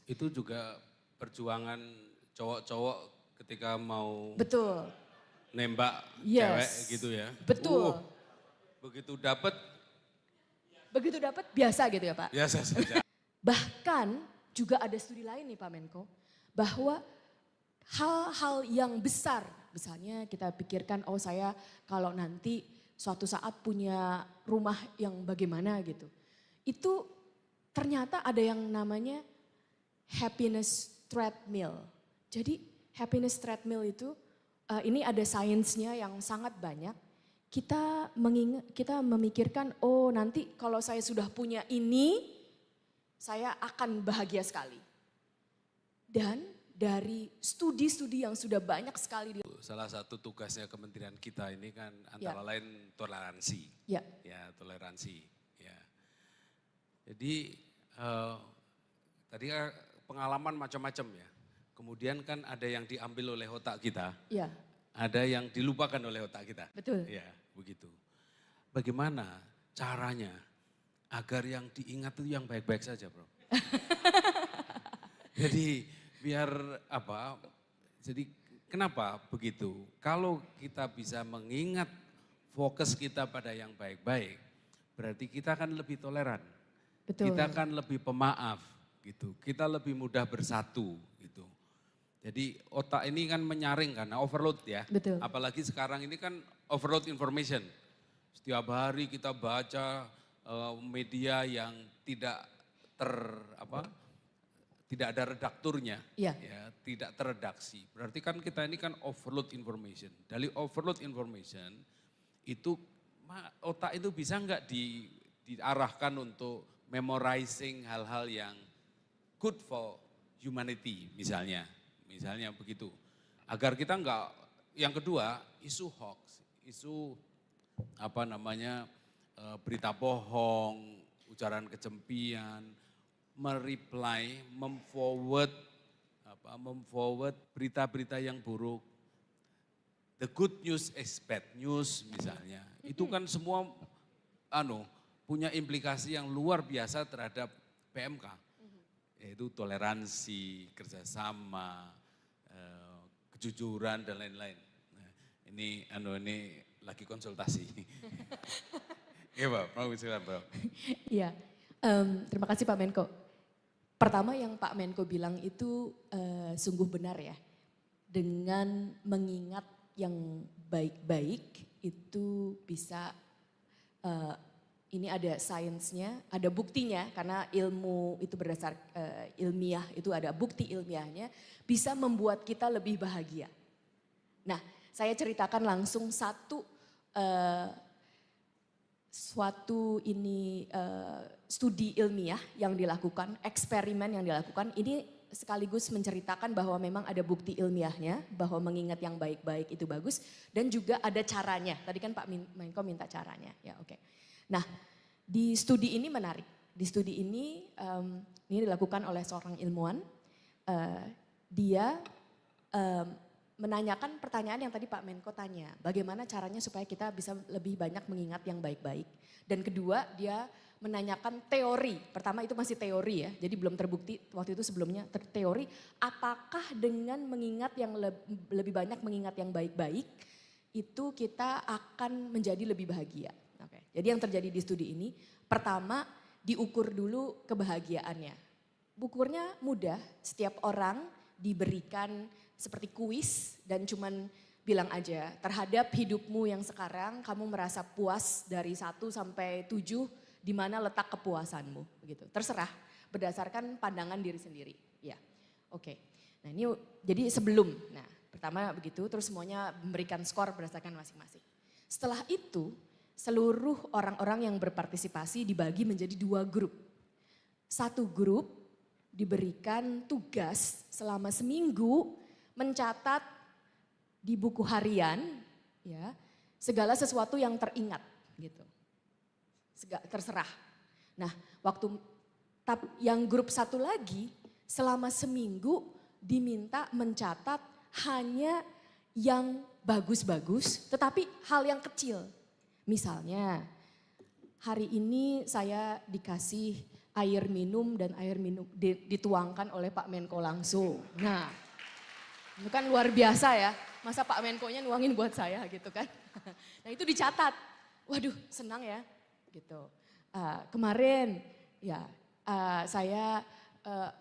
Itu juga perjuangan cowok-cowok ketika mau Betul. nembak cewek Yes. gitu ya. Betul. Begitu dapet Begitu dapat biasa gitu ya Pak. biasa saja. Bahkan juga ada studi lain nih Pak Menko, bahwa hal-hal yang besar, misalnya kita pikirkan oh saya kalau nanti suatu saat punya rumah yang bagaimana gitu. Itu ternyata ada yang namanya happiness treadmill. Jadi happiness treadmill itu ini ada sainsnya yang sangat banyak. Kita memikirkan oh nanti kalau saya sudah punya ini saya akan bahagia sekali. Dan dari studi-studi yang sudah banyak sekali. Salah satu tugasnya kementerian kita ini kan antara lain toleransi. Ya. Ya, toleransi. Ya. Jadi tadi pengalaman macam-macam ya. Kemudian kan ada yang diambil oleh otak kita. Ya. Ada yang dilupakan oleh otak kita. Betul. Ya, begitu. Bagaimana caranya agar yang diingat itu yang baik-baik saja, Bro? Jadi biar apa? Jadi kenapa begitu? Kalau kita bisa mengingat fokus kita pada yang baik-baik, berarti kita akan lebih toleran. Betul. Kita akan lebih pemaaf gitu. Kita lebih mudah bersatu gitu. Jadi otak ini kan menyaring karena overload ya. Betul. Apalagi sekarang ini kan overload information. Setiap hari kita baca media yang tidak tidak ada redakturnya, ya, tidak terredaksi. Berarti kan kita ini kan overload information. Dari overload information itu otak itu bisa nggak diarahkan untuk memorizing hal-hal yang good for humanity misalnya begitu. Agar kita enggak, yang kedua isu hoax, isu berita bohong, ujaran kebencian, mereply, memforward berita-berita yang buruk. The good news is bad news misalnya. Itu kan semua punya implikasi yang luar biasa terhadap PMK. Yaitu toleransi, kerjasama, kejujuran dan lain-lain. Nah, ini lagi konsultasi. Iya Pak, mau bicara Pak. Iya, terima kasih Pak Menko. Pertama yang Pak Menko bilang itu sungguh benar ya. Dengan mengingat yang baik-baik itu bisa, ini ada sainsnya, ada buktinya karena ilmu itu berdasar ilmiah, itu ada bukti ilmiahnya bisa membuat kita lebih bahagia. Nah, saya ceritakan langsung studi ilmiah yang dilakukan, eksperimen yang dilakukan, ini sekaligus menceritakan bahwa memang ada bukti ilmiahnya, bahwa mengingat yang baik-baik itu bagus, dan juga ada caranya. Tadi kan Pak Menko minta caranya, ya oke. Nah, di studi ini menarik. Di studi ini dilakukan oleh seorang ilmuwan. Dia menanyakan pertanyaan yang tadi Pak Menko tanya. Bagaimana caranya supaya kita bisa lebih banyak mengingat yang baik-baik. Dan kedua, dia menanyakan teori. Pertama itu masih teori ya, jadi belum terbukti waktu itu sebelumnya teori. Apakah dengan mengingat yang lebih banyak mengingat yang baik-baik, itu kita akan menjadi lebih bahagia. Oke. Jadi yang terjadi di studi ini, pertama diukur dulu kebahagiaannya. Ukurnya mudah, setiap orang diberikan seperti kuis dan cuman bilang aja terhadap hidupmu yang sekarang kamu merasa puas dari 1 sampai 7, di mana letak kepuasanmu begitu. Terserah berdasarkan pandangan diri sendiri. Ya. Oke. Nah, ini jadi sebelum. Nah, pertama begitu terus semuanya memberikan skor berdasarkan masing-masing. Setelah itu seluruh orang-orang yang berpartisipasi dibagi menjadi 2 grup. Satu grup diberikan tugas selama seminggu mencatat di buku harian ya segala sesuatu yang teringat gitu. Terserah. Nah, yang grup satu lagi selama seminggu diminta mencatat hanya yang bagus-bagus tetapi hal yang kecil. Misalnya hari ini saya dikasih air minum dan air minum dituangkan oleh Pak Menko langsung. Nah, itu kan luar biasa ya. Masa Pak Menko-nya nuangin buat saya gitu kan. Nah itu dicatat. Waduh senang ya gitu. Kemarin ya saya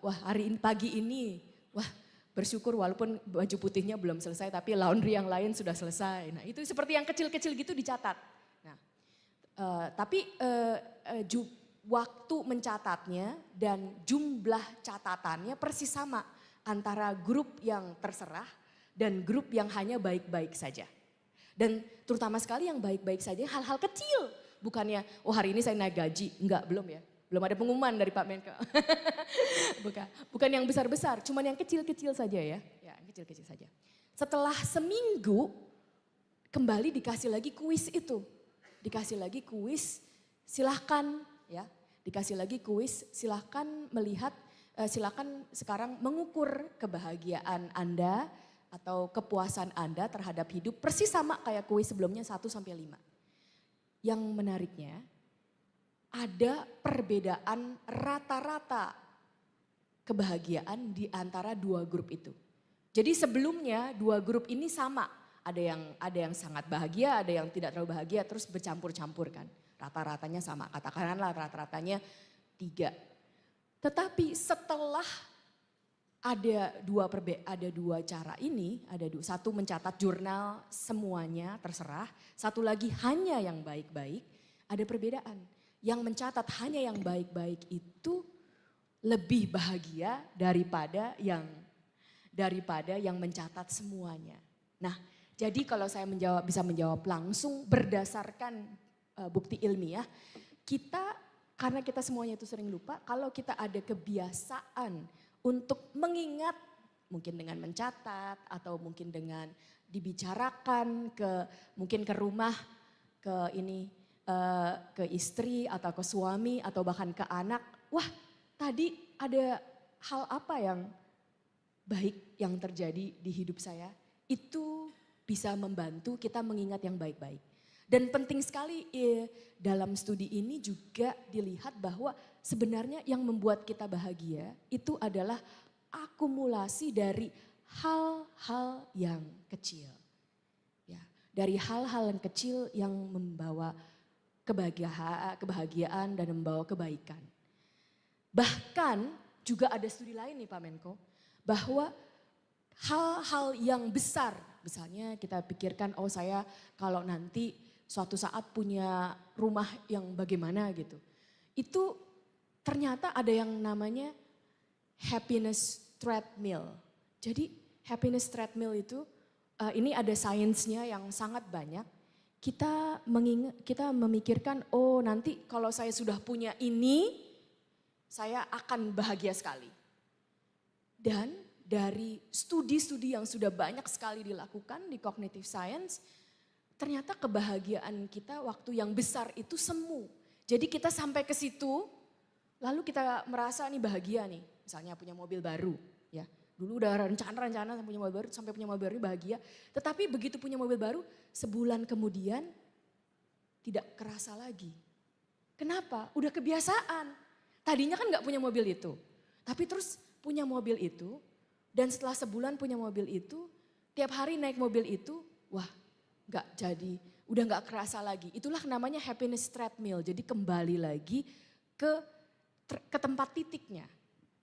wah hari ini pagi ini wah bersyukur walaupun baju putihnya belum selesai tapi laundry yang lain sudah selesai. Nah itu seperti yang kecil-kecil gitu dicatat. Nah tapi waktu mencatatnya dan jumlah catatannya persis sama antara grup yang terserah dan grup yang hanya baik-baik saja. Dan terutama sekali yang baik-baik saja hal-hal kecil. Bukannya, oh hari ini saya naik gaji. Enggak, belum ya. Belum ada pengumuman dari Pak Menko. Bukan yang besar-besar, cuman yang kecil-kecil saja ya. Ya, kecil-kecil saja. Setelah seminggu, kembali dikasih lagi kuis itu. Dikasih lagi kuis, silahkan ya. Dikasih lagi kuis, silahkan melihat, silahkan sekarang mengukur kebahagiaan Anda atau kepuasan Anda terhadap hidup persis sama kayak kuis sebelumnya 1 sampai 5. Yang menariknya ada perbedaan rata-rata kebahagiaan di antara dua grup itu. Jadi sebelumnya dua grup ini sama, ada yang sangat bahagia, ada yang tidak terlalu bahagia, terus bercampur-campur kan. Rata-ratanya sama, katakanlah rata-ratanya 3. Tetapi setelah ada dua cara ini, satu mencatat jurnal semuanya terserah, satu lagi hanya yang baik-baik, ada perbedaan. Yang mencatat hanya yang baik-baik itu lebih bahagia daripada yang mencatat semuanya. Nah, jadi kalau saya bisa menjawab langsung berdasarkan bukti ilmiah, karena kita semuanya itu sering lupa, kalau kita ada kebiasaan untuk mengingat, mungkin dengan mencatat atau mungkin dengan dibicarakan mungkin ke rumah, ke istri atau ke suami atau bahkan ke anak. Wah tadi ada hal apa yang baik yang terjadi di hidup saya. Itu bisa membantu kita mengingat yang baik-baik. Dan penting sekali dalam studi ini juga dilihat bahwa sebenarnya yang membuat kita bahagia itu adalah akumulasi dari hal-hal yang kecil. Ya, dari hal-hal yang kecil yang membawa kebahagiaan dan membawa kebaikan. Bahkan juga ada studi lain nih Pak Menko, bahwa hal-hal yang besar, misalnya kita pikirkan oh saya kalau nanti suatu saat punya rumah yang bagaimana gitu. Itu ternyata ada yang namanya happiness treadmill. Jadi happiness treadmill itu ini ada sainsnya yang sangat banyak. Kita memikirkan oh nanti kalau saya sudah punya ini saya akan bahagia sekali. Dan dari studi-studi yang sudah banyak sekali dilakukan di cognitive science, ternyata kebahagiaan kita waktu yang besar itu semu. Jadi kita sampai ke situ, lalu kita merasa nih bahagia nih. Misalnya punya mobil baru, ya. Dulu udah rencana punya mobil baru, sampai punya mobil baru bahagia. Tetapi begitu punya mobil baru, sebulan kemudian tidak kerasa lagi. Kenapa? Udah kebiasaan. Tadinya kan gak punya mobil itu. Tapi terus punya mobil itu, dan setelah sebulan punya mobil itu, tiap hari naik mobil itu, wah udah gak kerasa lagi. Itulah namanya happiness treadmill. Jadi kembali lagi ke tempat titiknya.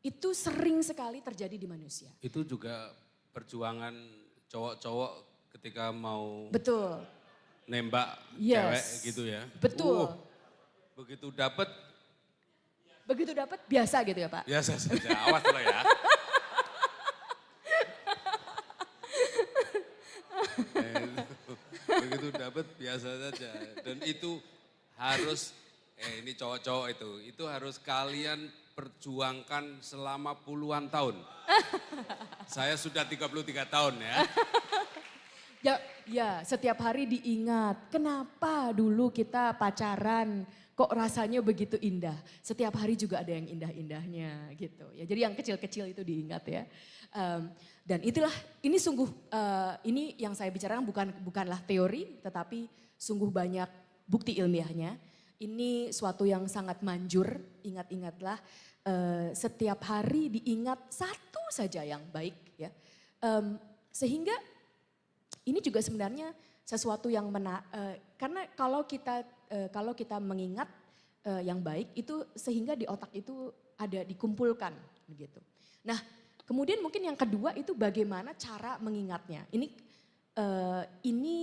Itu sering sekali terjadi di manusia. Itu juga perjuangan cowok-cowok ketika mau betul nembak cewek gitu ya. Betul. Begitu dapat biasa gitu ya Pak? Biasa saja, awas loh ya. Begitu dapat biasa saja. Dan itu harus, ini cowok-cowok itu harus kalian perjuangkan selama puluhan tahun. Saya sudah 33 tahun ya. Ya, setiap hari diingat, kenapa dulu kita pacaran kok rasanya begitu indah. Setiap hari juga ada yang indah-indahnya gitu. Ya, jadi yang kecil-kecil itu diingat ya. Dan ini sungguh, ini yang saya bicarakan bukanlah teori, tetapi sungguh banyak bukti ilmiahnya. Ini suatu yang sangat manjur, ingat-ingatlah setiap hari diingat satu saja yang baik ya. Sehingga ini juga sebenarnya sesuatu yang karena kalau kita mengingat yang baik itu sehingga di otak itu ada dikumpulkan begitu. Nah, kemudian mungkin yang kedua itu bagaimana cara mengingatnya. Ini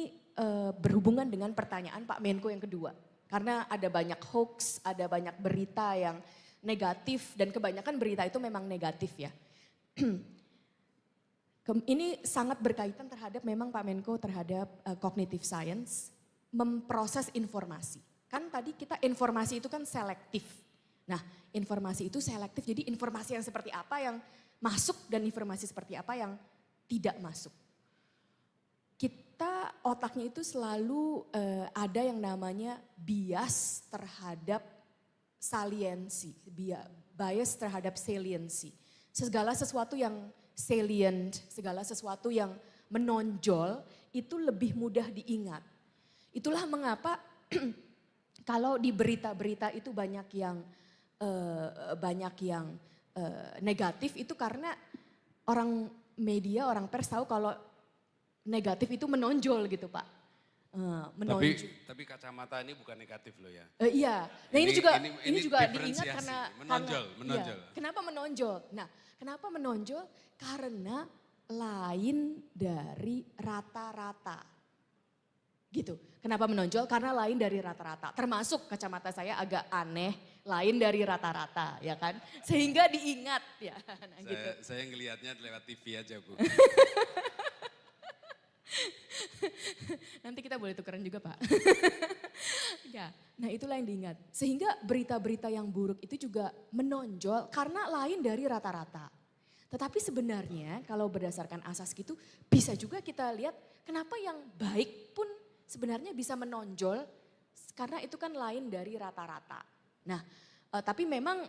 berhubungan dengan pertanyaan Pak Menko yang kedua. Karena ada banyak hoax, ada banyak berita yang negatif dan kebanyakan berita itu memang negatif ya. Ini sangat berkaitan terhadap memang Pak Menko terhadap cognitive science, memproses informasi. Kan tadi kita informasi itu kan selektif. Nah informasi itu selektif jadi informasi yang seperti apa yang masuk dan informasi seperti apa yang tidak masuk. Kita otaknya itu selalu ada yang namanya bias terhadap saliensi, bias terhadap saliency. Segala sesuatu yang salient, segala sesuatu yang menonjol itu lebih mudah diingat. Itulah mengapa kalau di berita-berita itu banyak yang negatif itu karena orang media, orang pers tahu kalau negatif itu menonjol gitu Pak. Tapi kacamata ini bukan negatif loh ya. Iya, nah ini juga diingat karena menonjol. Iya, kenapa menonjol? Nah kenapa menonjol? Karena lain dari rata-rata. Gitu, kenapa menonjol? Karena lain dari rata-rata. Termasuk kacamata saya agak aneh, lain dari rata-rata ya kan. Sehingga diingat ya. Nah, gitu. Saya ngelihatnya lewat TV aja Bu. Nanti kita boleh tukeran juga Pak. Ya, nah itulah yang diingat. Sehingga berita-berita yang buruk itu juga menonjol karena lain dari rata-rata. Tetapi sebenarnya kalau berdasarkan asas gitu bisa juga kita lihat kenapa yang baik pun sebenarnya bisa menonjol karena itu kan lain dari rata-rata. Nah tapi memang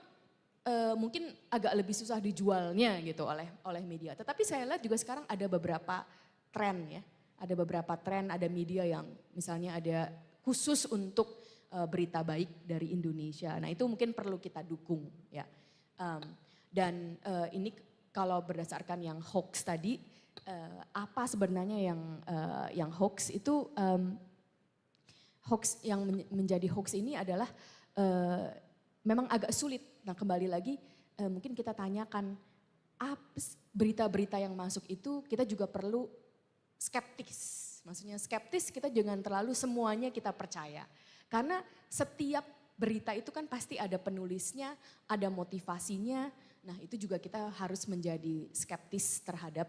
mungkin agak lebih susah dijualnya gitu oleh media. Tetapi saya lihat juga sekarang ada beberapa tren ya. Ada beberapa tren, ada media yang misalnya ada khusus untuk berita baik dari Indonesia. Nah itu mungkin perlu kita dukung ya. Dan ini kalau berdasarkan yang hoax tadi, apa sebenarnya yang hoax itu, hoax yang menjadi hoax ini adalah memang agak sulit. Nah kembali lagi mungkin kita tanyakan berita-berita yang masuk itu kita juga perlu skeptis. Maksudnya skeptis kita jangan terlalu semuanya kita percaya. Karena setiap berita itu kan pasti ada penulisnya, ada motivasinya. Nah itu juga kita harus menjadi skeptis terhadap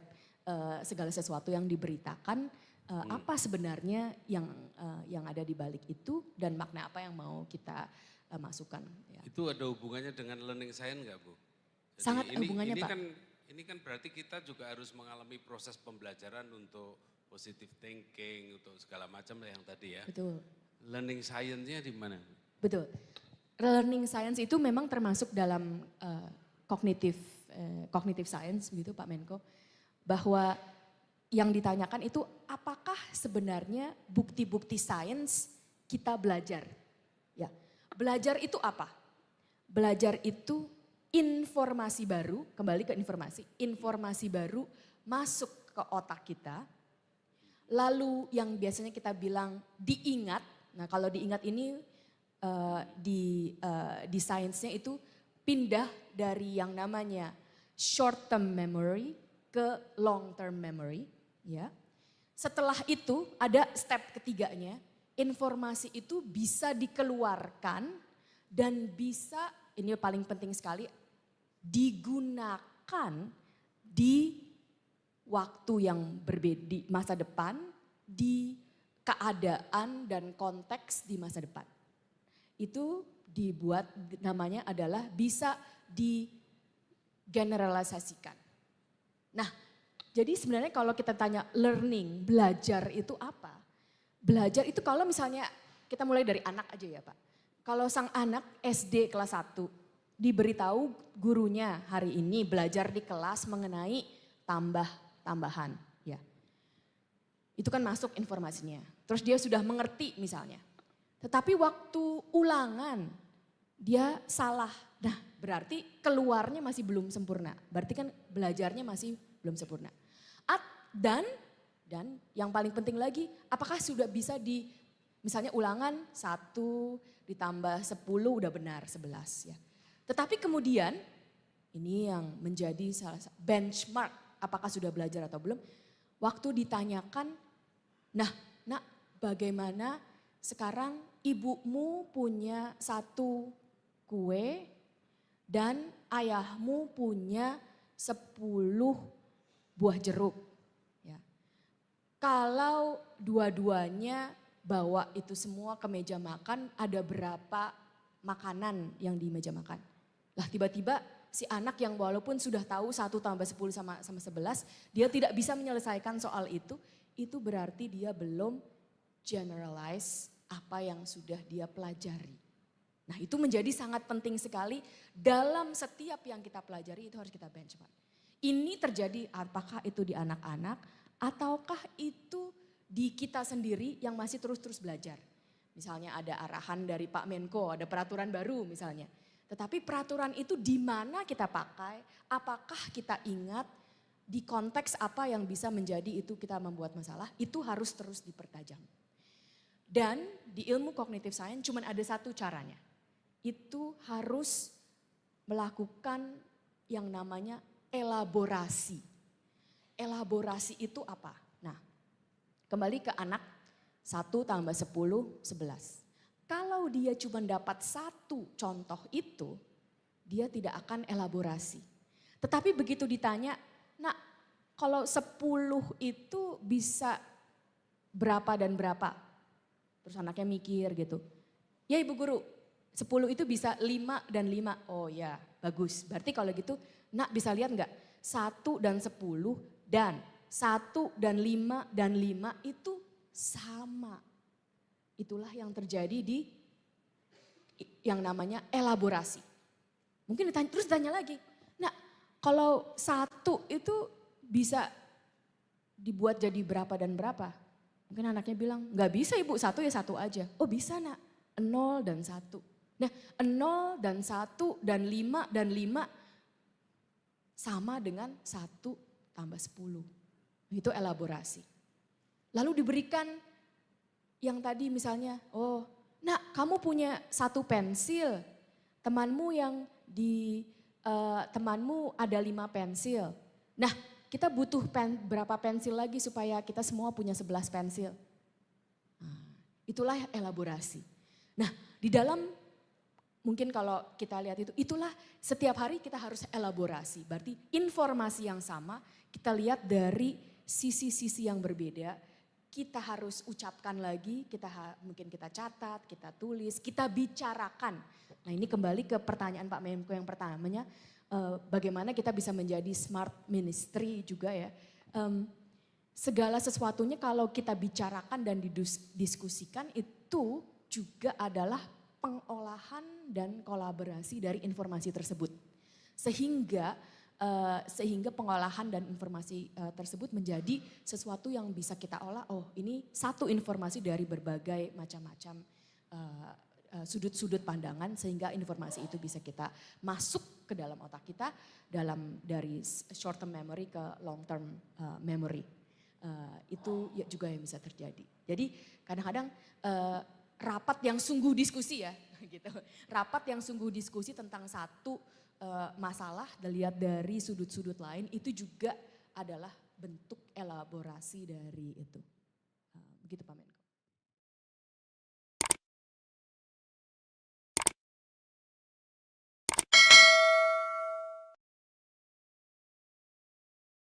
segala sesuatu yang diberitakan. Apa sebenarnya yang ada di balik itu dan makna apa yang mau kita masukkan. Ya. Itu ada hubungannya dengan learning science nggak Bu? Jadi sangat hubungannya Pak. Ini kan berarti kita juga harus mengalami proses pembelajaran untuk positive thinking, untuk segala macam yang tadi ya. Betul. Learning science-nya di mana? Betul. Learning science itu memang termasuk dalam cognitive science begitu Pak Menko. Bahwa yang ditanyakan itu apakah sebenarnya bukti-bukti sains kita belajar. Ya, belajar itu apa? Belajar itu informasi baru, kembali ke informasi baru masuk ke otak kita, lalu yang biasanya kita bilang diingat, nah kalau diingat ini di sainsnya itu pindah dari yang namanya short term memory ke long term memory. Ya. Setelah itu ada step ketiganya, informasi itu bisa dikeluarkan dan bisa, ini paling penting sekali, digunakan di waktu yang berbeda, di masa depan, di keadaan dan konteks di masa depan. Itu dibuat namanya adalah bisa digeneralisasikan. Nah, jadi sebenarnya kalau kita tanya learning, belajar itu apa? Belajar itu kalau misalnya kita mulai dari anak aja ya Pak. Kalau sang anak SD kelas 1 diberitahu gurunya hari ini belajar di kelas mengenai tambahan ya. Itu kan masuk informasinya. Terus dia sudah mengerti misalnya. Tetapi waktu ulangan dia salah. Nah, berarti keluarnya masih belum sempurna. Berarti kan belajarnya masih belum sempurna. Dan yang paling penting lagi, apakah sudah bisa misalnya ulangan 1 ditambah 10 udah benar 11 ya. Tetapi kemudian ini yang menjadi salah satu benchmark apakah sudah belajar atau belum. Waktu ditanyakan, nah nak bagaimana sekarang ibumu punya 1 kue dan ayahmu punya 10 buah jeruk. Ya. Kalau dua-duanya bawa itu semua ke meja makan, ada berapa makanan yang di meja makan. Lah tiba-tiba si anak yang walaupun sudah tahu 1 tambah 10 sama 11, dia tidak bisa menyelesaikan soal itu berarti dia belum generalize apa yang sudah dia pelajari. Nah itu menjadi sangat penting sekali dalam setiap yang kita pelajari itu harus kita benchmark. Ini terjadi apakah itu di anak-anak ataukah itu di kita sendiri yang masih terus-terus belajar. Misalnya ada arahan dari Pak Menko, ada peraturan baru misalnya. Tetapi peraturan itu di mana kita pakai, apakah kita ingat di konteks apa yang bisa menjadi itu kita membuat masalah, itu harus terus dipertajam. Dan di ilmu cognitive science cuma ada 1 caranya. Itu harus melakukan yang namanya elaborasi. Elaborasi itu apa? Nah, kembali ke anak 1 tambah 10, 11. Kalau dia cuma dapat 1 contoh itu, dia tidak akan elaborasi. Tetapi begitu ditanya, nak kalau 10 itu bisa berapa dan berapa? Terus anaknya mikir gitu. Ya ibu guru, 10 itu bisa 5 dan 5. Oh ya bagus, berarti kalau gitu nak bisa lihat enggak? 1 dan 10 dan 1 dan 5 dan 5 itu sama. Itulah yang terjadi di yang namanya elaborasi. Mungkin terus ditanya lagi, nah kalau 1 itu bisa dibuat jadi berapa dan berapa? Mungkin anaknya bilang, nggak bisa ibu, 1 ya 1 aja. Oh bisa nak, 0 dan 1. Nah 0 dan 1 dan 5 dan 5 sama dengan 1 tambah 10. Itu elaborasi. Lalu diberikan yang tadi misalnya, oh nak kamu punya 1 pensil, temanmu temanmu ada 5 pensil. Nah kita butuh berapa pensil lagi supaya kita semua punya 11 pensil. Nah, itulah elaborasi. Nah di dalam mungkin kalau kita lihat itulah setiap hari kita harus elaborasi. Berarti informasi yang sama kita lihat dari sisi-sisi yang berbeda. Kita harus ucapkan lagi, mungkin kita catat, kita tulis, kita bicarakan. Nah ini kembali ke pertanyaan Pak Menko yang pertamanya, bagaimana kita bisa menjadi smart ministry juga ya. Segala sesuatunya kalau kita bicarakan dan didiskusikan itu juga adalah pengolahan dan kolaborasi dari informasi tersebut. Sehingga pengolahan dan informasi tersebut menjadi sesuatu yang bisa kita olah, oh ini satu informasi dari berbagai macam-macam sudut-sudut pandangan sehingga informasi itu bisa kita masuk ke dalam otak kita dari short term memory ke long term memory. Itu juga yang bisa terjadi. Jadi kadang-kadang rapat yang sungguh diskusi ya, gitu. Rapat yang sungguh diskusi tentang satu masalah dilihat dari sudut-sudut lain itu juga adalah bentuk elaborasi dari itu. Begitu Pak Menko.